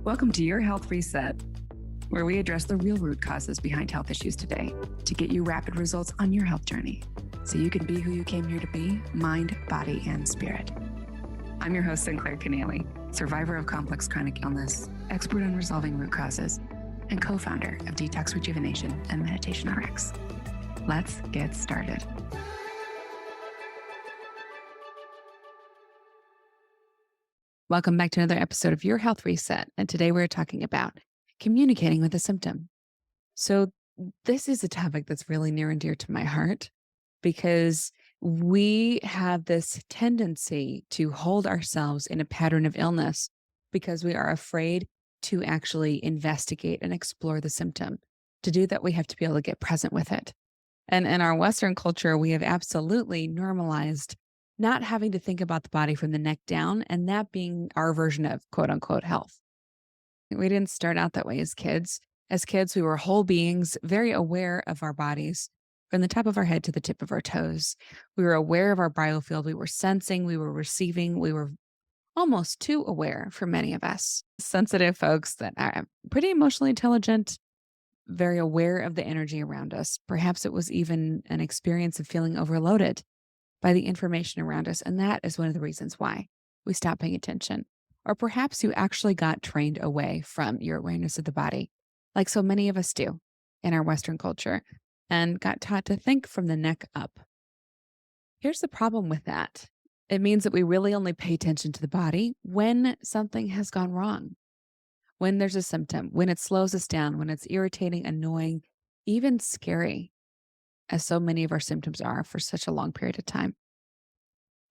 Welcome to Your Health Reset, where we address the real root causes behind health issues today to get you rapid results on your health journey so you can be who you came here to be, mind, body, and spirit. I'm your host, Sinclair Kennally, survivor of complex chronic illness, expert on resolving root causes, and co-founder of Detox Rejuvenation and Meditation RX. Let's get started. Welcome back to another episode of Your Health Reset. And today we're talking about communicating with a symptom. So this is a topic that's really near and dear to my heart because we have this tendency to hold ourselves in a pattern of illness because we are afraid to actually investigate and explore the symptom. To do that, we have to be able to get present with it. And in our Western culture, we have absolutely normalized not having to think about the body from the neck down, and that being our version of quote unquote health. We didn't start out that way as kids. As kids, we were whole beings, very aware of our bodies from the top of our head to the tip of our toes. We were aware of our biofield. We were sensing, we were receiving, we were almost too aware for many of us. Sensitive folks that are pretty emotionally intelligent, very aware of the energy around us. Perhaps it was even an experience of feeling overloaded by the information around us. And that is one of the reasons why we stop paying attention. Or perhaps you actually got trained away from your awareness of the body, like so many of us do in our Western culture, and got taught to think from the neck up. Here's the problem with that. It means that we really only pay attention to the body when something has gone wrong, when there's a symptom, when it slows us down, when it's irritating, annoying, even scary, as so many of our symptoms are for such a long period of time.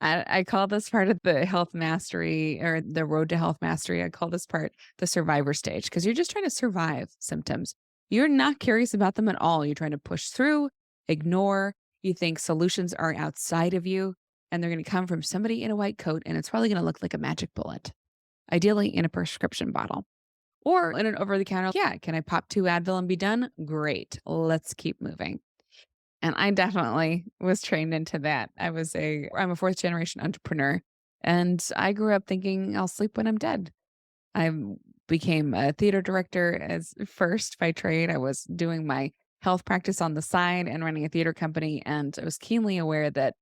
I call this part of the health mastery or the road to health mastery. I call this part the survivor stage because you're just trying to survive symptoms. You're not curious about them at all. You're trying to push through, ignore. You think solutions are outside of you and they're going to come from somebody in a white coat and it's probably going to look like a magic bullet, ideally in a prescription bottle or in an over the counter. Yeah, can I pop 2 Advil and be done? Great. Let's keep moving. And I definitely was trained into that. I'm a 4th generation entrepreneur and I grew up thinking I'll sleep when I'm dead. I became a theater director as first by trade. I was doing my health practice on the side and running a theater company. And I was keenly aware that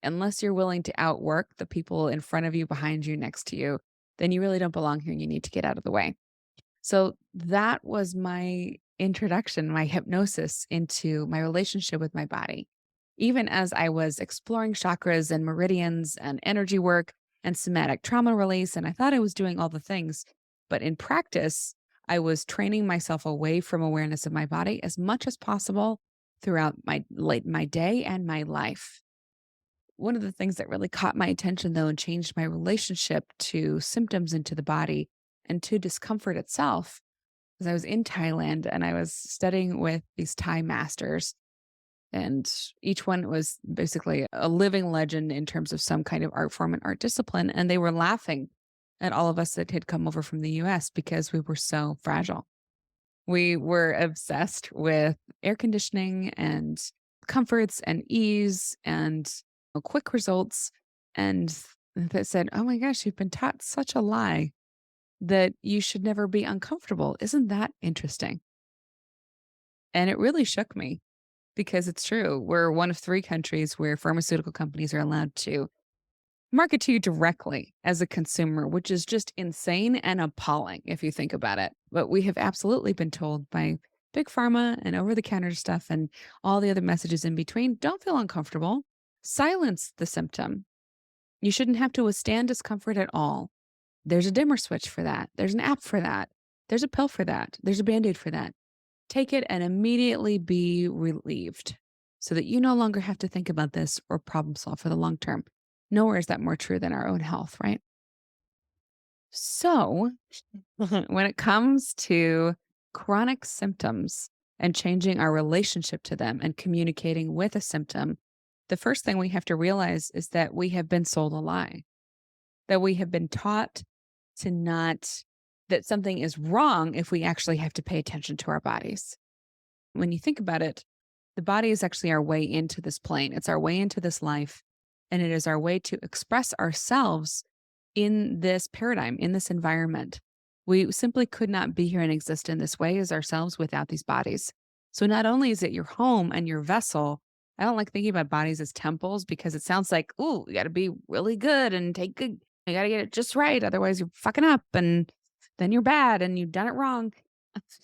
unless you're willing to outwork the people in front of you, behind you, next to you, then you really don't belong here and you need to get out of the way. So that was my introduction, my hypnosis into my relationship with my body. Even as I was exploring chakras and meridians and energy work and somatic trauma release, and I thought I was doing all the things, but in practice, I was training myself away from awareness of my body as much as possible throughout my day and my life. One of the things that really caught my attention, though, and changed my relationship to symptoms and to the body and to discomfort itself was I was in Thailand and I was studying with these Thai masters. And each one was basically a living legend in terms of some kind of art form and art discipline. And they were laughing at all of us that had come over from the US because we were so fragile. We were obsessed with air conditioning and comforts and ease and quick results. And that said, oh my gosh, you've been taught such a lie that you should never be uncomfortable. Isn't that interesting? And it really shook me because it's true. We're one of 3 countries where pharmaceutical companies are allowed to market to you directly as a consumer, which is just insane and appalling if you think about it. But we have absolutely been told by big pharma and over the counter stuff and all the other messages in between, don't feel uncomfortable. Silence the symptom. You shouldn't have to withstand discomfort at all. There's a dimmer switch for that. There's an app for that. There's a pill for that. There's a Band-Aid for that. Take it and immediately be relieved so that you no longer have to think about this or problem solve for the long term. Nowhere is that more true than our own health, right? So when it comes to chronic symptoms and changing our relationship to them and communicating with a symptom, the first thing we have to realize is that we have been sold a lie, that we have been taught that something is wrong if we actually have to pay attention to our bodies. When you think about it, the body is actually our way into this plane. It's our way into this life. And it is our way to express ourselves in this paradigm, in this environment. We simply could not be here and exist in this way as ourselves without these bodies. So not only is it your home and your vessel, I don't like thinking about bodies as temples because it sounds like, ooh, you got to be really good and take good, you got to get it just right. Otherwise, you're fucking up and then you're bad and you've done it wrong.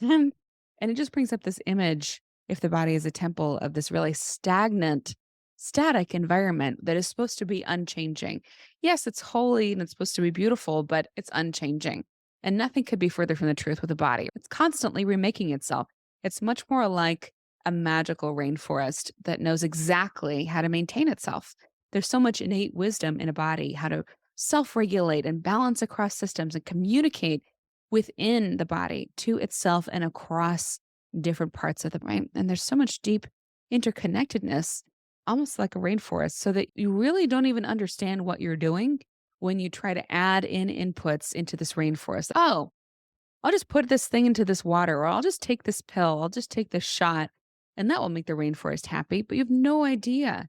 and it just brings up this image, if the body is a temple, of this really stagnant, static environment that is supposed to be unchanging. Yes, it's holy and it's supposed to be beautiful, but it's unchanging. And nothing could be further from the truth with a body. It's constantly remaking itself. It's much more like a magical rainforest that knows exactly how to maintain itself. There's so much innate wisdom in a body, how to self regulate and balance across systems and communicate within the body to itself and across different parts of the brain. And there's so much deep interconnectedness, almost like a rainforest, so that you really don't even understand what you're doing when you try to add in inputs into this rainforest. Oh, I'll just put this thing into this water, or I'll just take this pill, I'll just take this shot, and that will make the rainforest happy. But you have no idea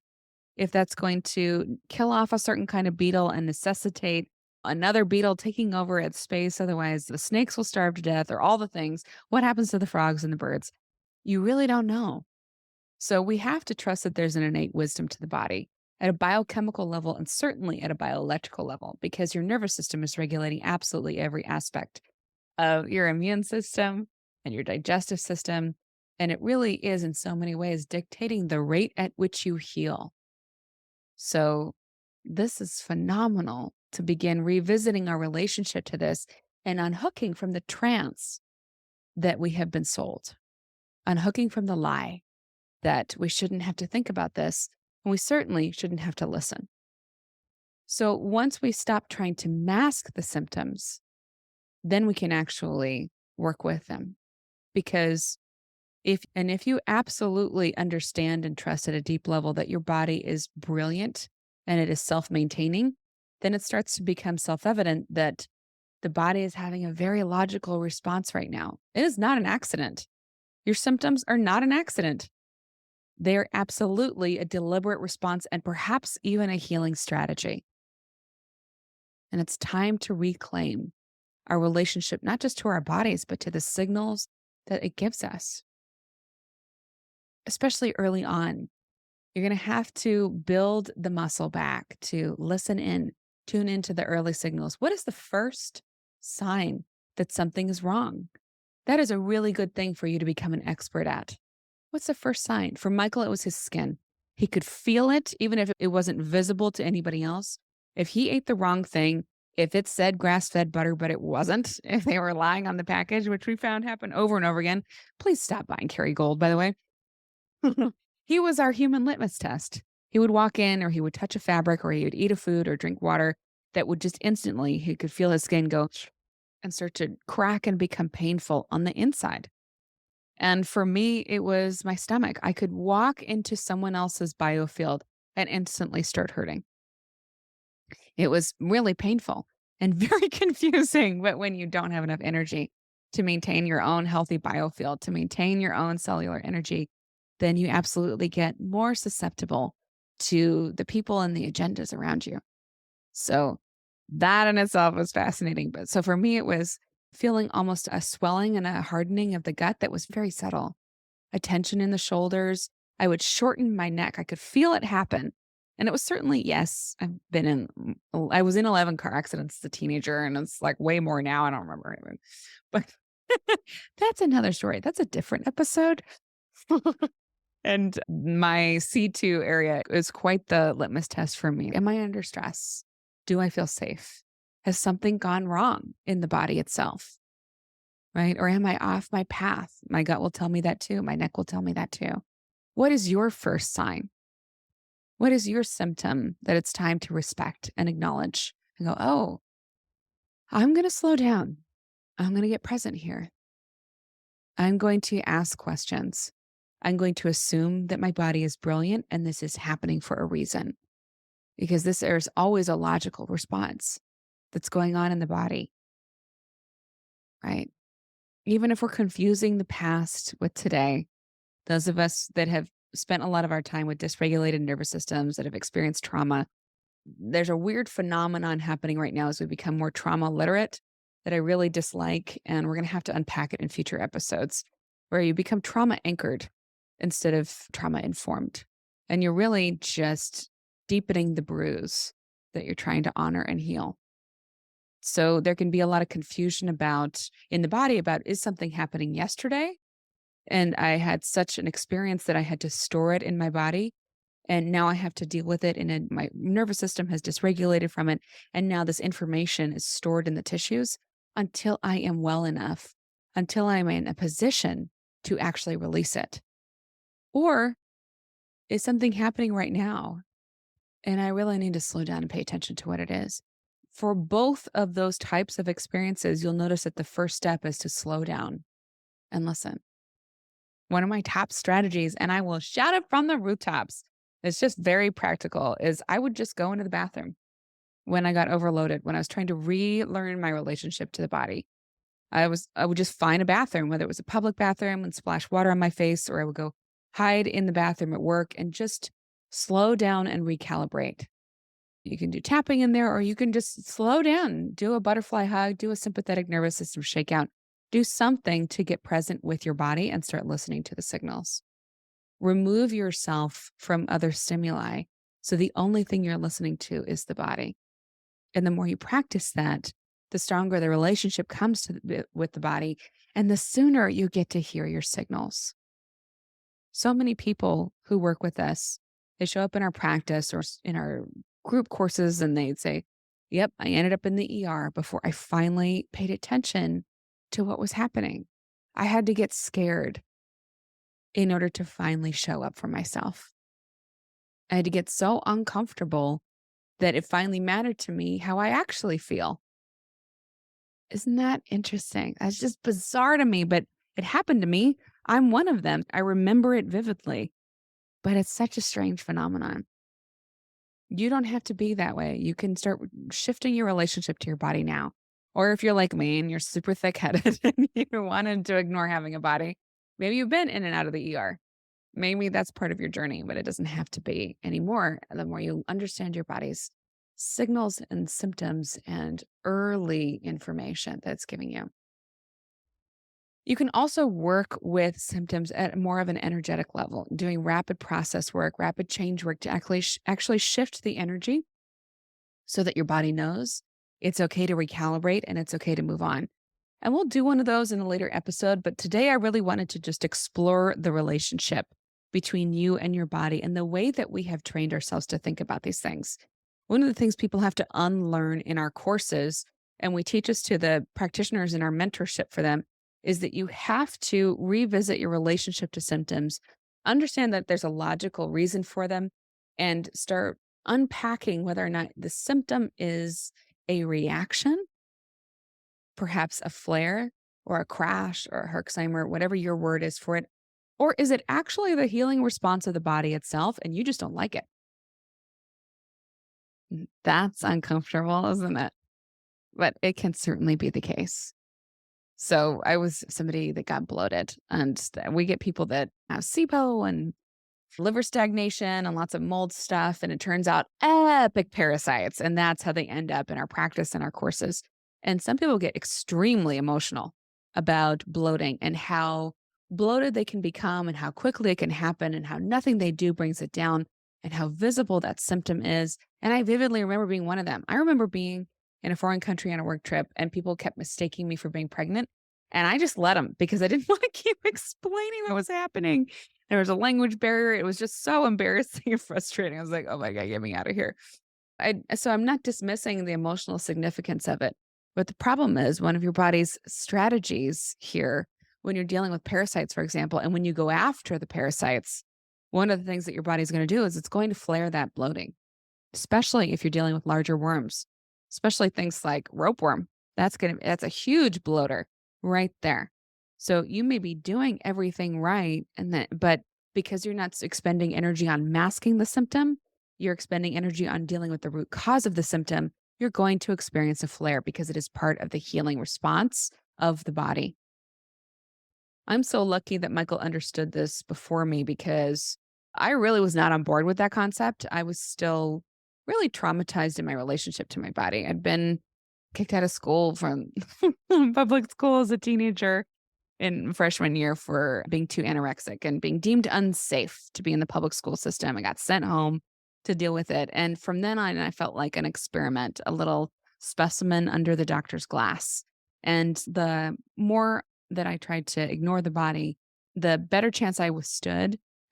if that's going to kill off a certain kind of beetle and necessitate another beetle taking over its space. Otherwise, the snakes will starve to death, or all the things. What happens to the frogs and the birds? You really don't know. So we have to trust that there's an innate wisdom to the body at a biochemical level and certainly at a bioelectrical level, because your nervous system is regulating absolutely every aspect of your immune system and your digestive system. And it really is, in so many ways, dictating the rate at which you heal. So, this is phenomenal to begin revisiting our relationship to this and unhooking from the trance that we have been sold, unhooking from the lie that we shouldn't have to think about this, and we certainly shouldn't have to listen. So, once we stop trying to mask the symptoms, then we can actually work with them. Because if you absolutely understand and trust at a deep level that your body is brilliant and it is self-maintaining, then it starts to become self-evident that the body is having a very logical response right now. It is not an accident. Your symptoms are not an accident. They are absolutely a deliberate response and perhaps even a healing strategy. And it's time to reclaim our relationship, not just to our bodies, but to the signals that it gives us, especially early on. You're going to have to build the muscle back to listen in, tune into the early signals. What is the first sign that something is wrong? That is a really good thing for you to become an expert at. What's the first sign? For Michael, it was his skin. He could feel it, even if it wasn't visible to anybody else. If he ate the wrong thing, if it said grass fed butter, but it wasn't, if they were lying on the package, which we found happen over and over again, please stop buying Kerrygold, by the way. He was our human litmus test. He would walk in, or he would touch a fabric, or he would eat a food or drink water that would just instantly, he could feel his skin go and start to crack and become painful on the inside. And for me, it was my stomach. I could walk into someone else's biofield and instantly start hurting. It was really painful and very confusing. But when you don't have enough energy to maintain your own healthy biofield, to maintain your own cellular energy, then you absolutely get more susceptible to the people and the agendas around you. So that in itself was fascinating. But so for me, it was feeling almost a swelling and a hardening of the gut that was very subtle, a tension in the shoulders. I would shorten my neck. I could feel it happen. And it was certainly, yes, I was in 11 car accidents as a teenager, and it's like way more now. I don't remember even. But that's another story. That's a different episode. And my C2 area is quite the litmus test for me. Am I under stress? Do I feel safe? Has something gone wrong in the body itself? Right? Or am I off my path? My gut will tell me that too. My neck will tell me that too. What is your first sign? What is your symptom that it's time to respect and acknowledge and go, oh, I'm going to slow down. I'm going to get present here. I'm going to ask questions. I'm going to assume that my body is brilliant and this is happening for a reason, because there's always a logical response that's going on in the body, right? Even if we're confusing the past with today, those of us that have spent a lot of our time with dysregulated nervous systems, that have experienced trauma, there's a weird phenomenon happening right now as we become more trauma literate. that I really dislike, and we're going to have to unpack it in future episodes, where you become trauma anchored instead of trauma informed. And you're really just deepening the bruise that you're trying to honor and heal. So there can be a lot of confusion about in the body about is something happening yesterday? And I had such an experience that I had to store it in my body. And now I have to deal with it. And my nervous system has dysregulated from it. And now this information is stored in the tissues until I am well enough, until I'm in a position to actually release it. Or is something happening right now? And I really need to slow down and pay attention to what it is. For both of those types of experiences, you'll notice that the first step is to slow down and listen. One of my top strategies, and I will shout it from the rooftops, it's just very practical, is I would just go into the bathroom when I got overloaded, when I was trying to relearn my relationship to the body. I would just find a bathroom, whether it was a public bathroom and splash water on my face, or I would go hide in the bathroom at work and just slow down and recalibrate. You can do tapping in there, or you can just slow down, do a butterfly hug, do a sympathetic nervous system shakeout, do something to get present with your body and start listening to the signals. Remove yourself from other stimuli. So the only thing you're listening to is the body. And the more you practice that, the stronger the relationship comes with the body, and the sooner you get to hear your signals. So many people who work with us, they show up in our practice or in our group courses and they'd say, yep, I ended up in the ER before I finally paid attention to what was happening. I had to get scared in order to finally show up for myself. I had to get so uncomfortable that it finally mattered to me how I actually feel. Isn't that interesting? That's just bizarre to me, but it happened to me. I'm one of them. I remember it vividly, but it's such a strange phenomenon. You don't have to be that way. You can start shifting your relationship to your body now. Or if you're like me and you're super thick headed and you wanted to ignore having a body, maybe you've been in and out of the ER. Maybe that's part of your journey, but it doesn't have to be anymore. The more you understand your body's signals and symptoms and early information that it's giving you. You can also work with symptoms at more of an energetic level, doing rapid process work, rapid change work to actually shift the energy so that your body knows it's okay to recalibrate and it's okay to move on. And we'll do one of those in a later episode, but today I really wanted to just explore the relationship between you and your body and the way that we have trained ourselves to think about these things. One of the things people have to unlearn in our courses, and we teach us to the practitioners in our mentorship for them, is that you have to revisit your relationship to symptoms, understand that there's a logical reason for them, and start unpacking whether or not the symptom is a reaction, perhaps a flare or a crash or a Herxheimer, whatever your word is for it, or is it actually the healing response of the body itself and you just don't like it? That's uncomfortable, isn't it? But it can certainly be the case. So I was somebody that got bloated, and we get people that have SIBO and liver stagnation and lots of mold stuff. And it turns out epic parasites. And that's how they end up in our practice and our courses. And some people get extremely emotional about bloating and how bloated they can become and how quickly it can happen and how nothing they do brings it down and how visible that symptom is. And I vividly remember being one of them. I remember being in a foreign country on a work trip and people kept mistaking me for being pregnant. And I just let them because I didn't want to keep explaining what was happening. There was a language barrier. It was just so embarrassing and frustrating. I was like, oh my God, get me out of here. So I'm not dismissing the emotional significance of it. But the problem is one of your body's strategies here, when you're dealing with parasites, for example, and when you go after the parasites, one of the things that your body's going to do is it's going to flare that bloating, especially if you're dealing with larger worms, especially things like ropeworm. That's a huge bloater right there. So you may be doing everything right, but because you're not expending energy on masking the symptom, you're expending energy on dealing with the root cause of the symptom, you're going to experience a flare because it is part of the healing response of the body. I'm so lucky that Michael understood this before me because I really was not on board with that concept. I was still really traumatized in my relationship to my body. I'd been kicked out of school from public school as a teenager in freshman year for being too anorexic and being deemed unsafe to be in the public school system. I got sent home to deal with it. And from then on, I felt like an experiment, a little specimen under the doctor's glass. And the more that I tried to ignore the body, the better chance I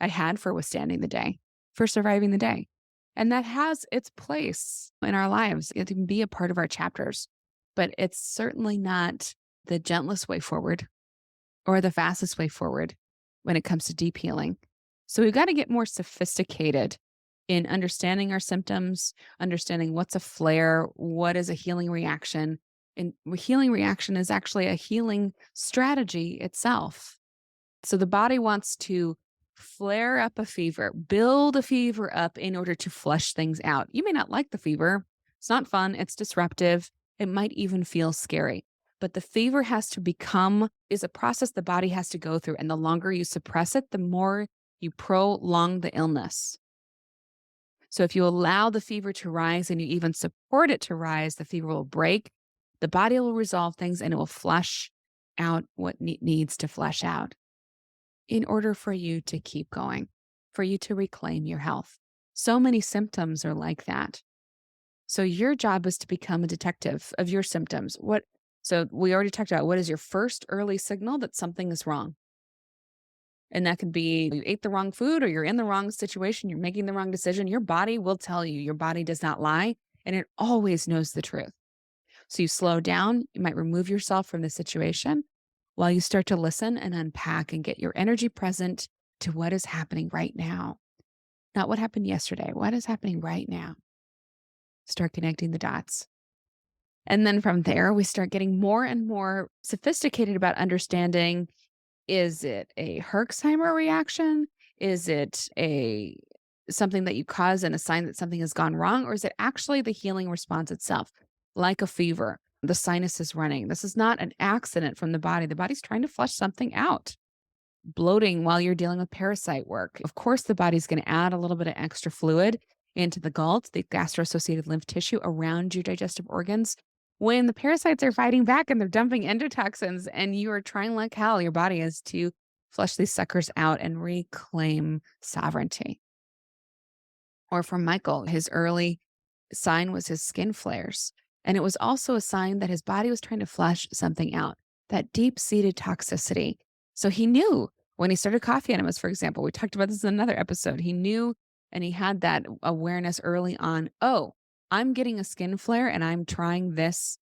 had for withstanding the day, for surviving the day. And that has its place in our lives. It can be a part of our chapters, but it's certainly not the gentlest way forward or the fastest way forward when it comes to deep healing. So we've got to get more sophisticated in understanding our symptoms, understanding what's a flare, what is a healing reaction. And healing reaction is actually a healing strategy itself. So the body wants to flare up a fever, build a fever up in order to flush things out. You may not like the fever. It's not fun. It's disruptive. It might even feel scary. But the fever is a process the body has to go through. And the longer you suppress it, the more you prolong the illness. So if you allow the fever to rise and you even support it to rise, the fever will break. The body will resolve things and it will flush out what needs to flush out in order for you to keep going, for you to reclaim your health. So many symptoms are like that. So your job is to become a detective of your symptoms. So we already talked about what is your first early signal that something is wrong. And that could be you ate the wrong food or you're in the wrong situation, you're making the wrong decision. Your body will tell you. Your body does not lie, and it always knows the truth. So you slow down, you might remove yourself from the situation while you start to listen and unpack and get your energy present to what is happening right now. Not what happened yesterday, what is happening right now. Start connecting the dots. And then from there, we start getting more and more sophisticated about understanding, is it a Herxheimer reaction? Is it something that you cause and a sign that something has gone wrong? Or is it actually the healing response itself, like a fever? The sinus is running. This is not an accident from the body. The body's trying to flush something out. Bloating while you're dealing with parasite work. Of course, the body's going to add a little bit of extra fluid into the gut, the gastro-associated lymph tissue around your digestive organs. When the parasites are fighting back and they're dumping endotoxins and you are trying like hell, your body is to flush these suckers out and reclaim sovereignty. Or for Michael, his early sign was his skin flares. And it was also a sign that his body was trying to flush something out, that deep-seated toxicity. So he knew when he started coffee enemas, for example, we talked about this in another episode, he knew and he had that awareness early on, oh, I'm getting a skin flare and I'm trying this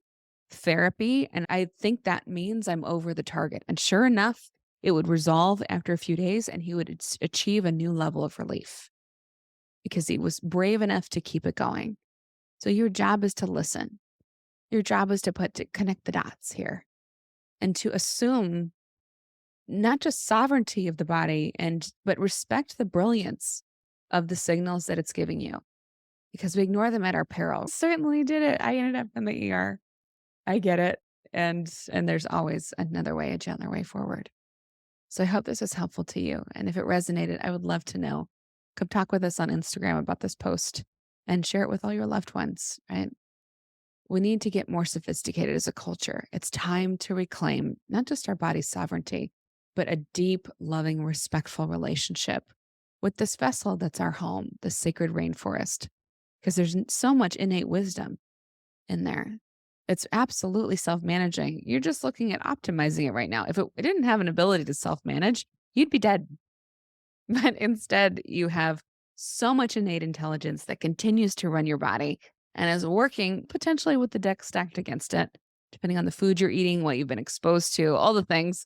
therapy. And I think that means I'm over the target. And sure enough, it would resolve after a few days and he would achieve a new level of relief because he was brave enough to keep it going. So your job is to listen. Your job is to connect the dots here and to assume not just sovereignty of the body but respect the brilliance of the signals that it's giving you, because we ignore them at our peril. Certainly did it. I ended up in the ER. I get it. And there's always another way, a gentler way forward. So I hope this was helpful to you. And if it resonated, I would love to know. Come talk with us on Instagram about this post and share it with all your loved ones, right? We need to get more sophisticated as a culture. It's time to reclaim not just our body's sovereignty, but a deep, loving, respectful relationship with this vessel that's our home, the sacred rainforest, because there's so much innate wisdom in there. It's absolutely self-managing. You're just looking at optimizing it right now. If it didn't have an ability to self-manage, you'd be dead. But instead, you have so much innate intelligence that continues to run your body and is working potentially with the deck stacked against it, depending on the food you're eating, what you've been exposed to, all the things.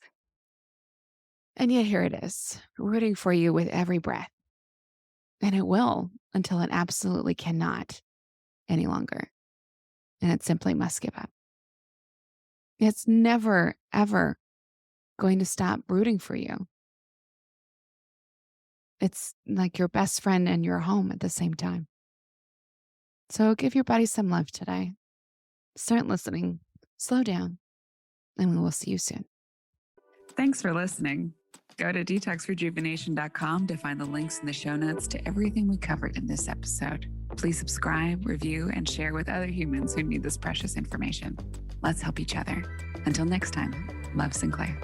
And yet here it is, rooting for you with every breath. And it will until it absolutely cannot any longer. And it simply must give up. It's never, ever going to stop rooting for you. It's like your best friend and your home at the same time. So give your body some love today. Start listening, slow down, and we will see you soon. Thanks for listening. Go to detoxrejuvenation.com to find the links in the show notes to everything we covered in this episode. Please subscribe, review, and share with other humans who need this precious information. Let's help each other. Until next time, love, Sinclair.